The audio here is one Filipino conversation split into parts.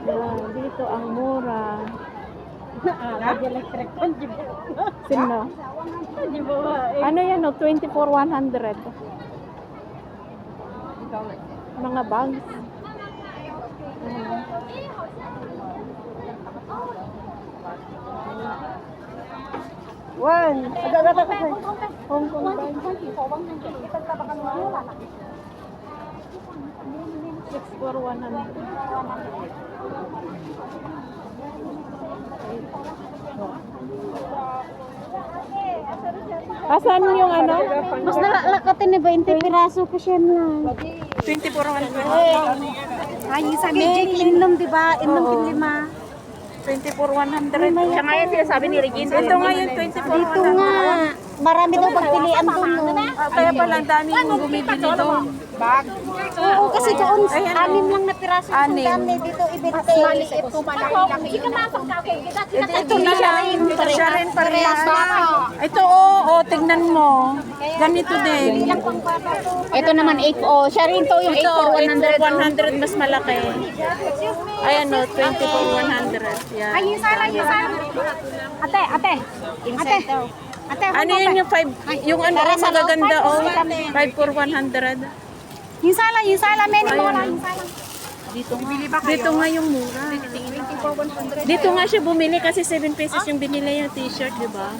Dito ang mura. Electric pan, Sino? Ano yan, no? 24,100. Mga bags. One. Agad-agad ka sa'yo. Hong Kong bags. 64100. Asan yung ano? Mas nalakatin ni 20 piraso pa siya na. 24,100. Ay, sabi Jake, inom, di ba? Inom Oo. 5. 24,100. Siya nga yan sinasabi ni Regina. Ito nga yung 24,100. Dito nga. Marami daw pagpilian doon, no? Kaya pala ang daming bumibili doon. Oo, kasi doon, 6 lang na piraso. Anim. Dito, ibente. Ito, malaki. Ito na siya. Siya rin parehas. Ito oh, tignan mo. Ganito din. Ito naman 8. Oh, siya rin to yung 8 Ito, for 100. 100 mas malaki. Ayan o, 24,100. Yan. Yung sala. Ate. Ate, Ano yun yung 5? Yung ano, Tara, sa magaganda loob, oh. 5 5 for 100. yung sala, men, Ayun. wala yung sala. Dito nga yung mura. Dito nga siya bumili kasi 7 pesos yung binili yung t-shirt, di ba?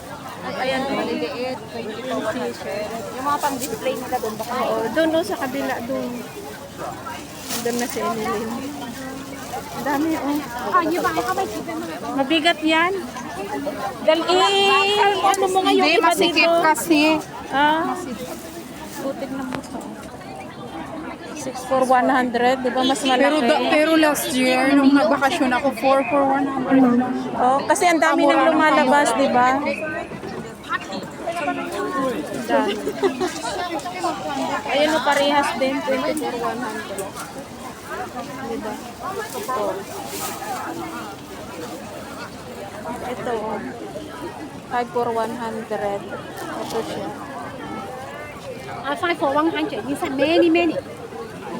Ayan o. Yung t-shirt. Yung mga pang-display nila doon, baka Oo, doon o sa kabila doon. Doon na si Emily. Ang dami oh. yung mga kamay, Mabigat yan. Ano mo nga yung iba dito? kasi. Ah, butik na mo to. 6 for 100, di ba mas malaki? Pero last year, nung nagbakasyon ako, 4 for 100 lang. Oh, kasi ang dami nang lumalabas, di ba? Dami. Ayun o, parehas din, 20 for 100. Di ba? Ito, 5 for 100. Ito siya. 5 for 100. You said many.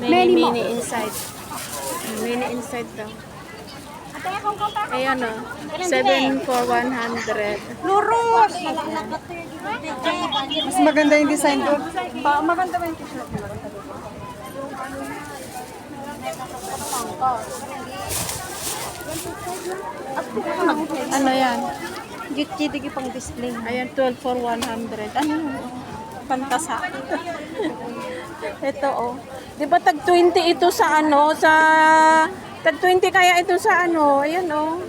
Mini inside. Mini inside daw. Ayan o, 7 for 100. Lurus! Mas maganda yung design doon. Maganda ba yung t-shirt? Ano yan? Gitgidigi pang display. Ayan, 12 for 100. Ano yun? Pantasa. Ito oh. Di ba tag 20 ito sa ano? Tag 20 kaya ito sa ano? Ayan oh.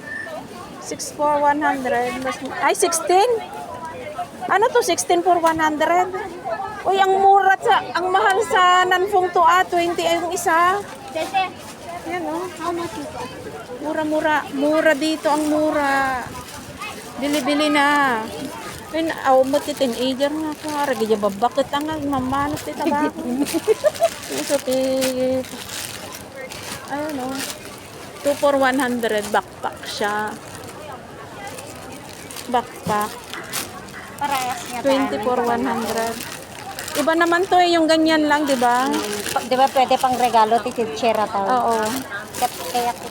6 for 100. Ay, 16? Ano to? 16 for 100? Uy, ang mura ang mahal sa nanfong to 20 ay yung isa. Ayan oh. How much is that? Mura dito ang mura. Bili-bili na. Ayun, mo ti teenager nga ka. Ragi babakit ang mamanot ti tabako. Iso ti... Ayun o. 2 for 100. Backpack siya. Backpack. Parehas niya. 20 for 100. Iba naman to yung ganyan lang, di ba? Di ba pwede pang regalo ti Chera tao? Oo. Kaya ko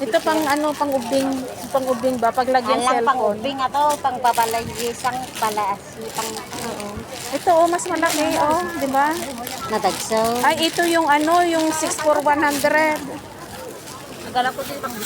Ito pang ano, pang-ubing ba? Paglagyan alam pang cellphone. ubing ato, pang babalayisang palasi, pang Ito oh, mas malaki oh, di ba? nadagsaw. Ay, ito yung ano, yung 6 for 100. Nagala ko din pang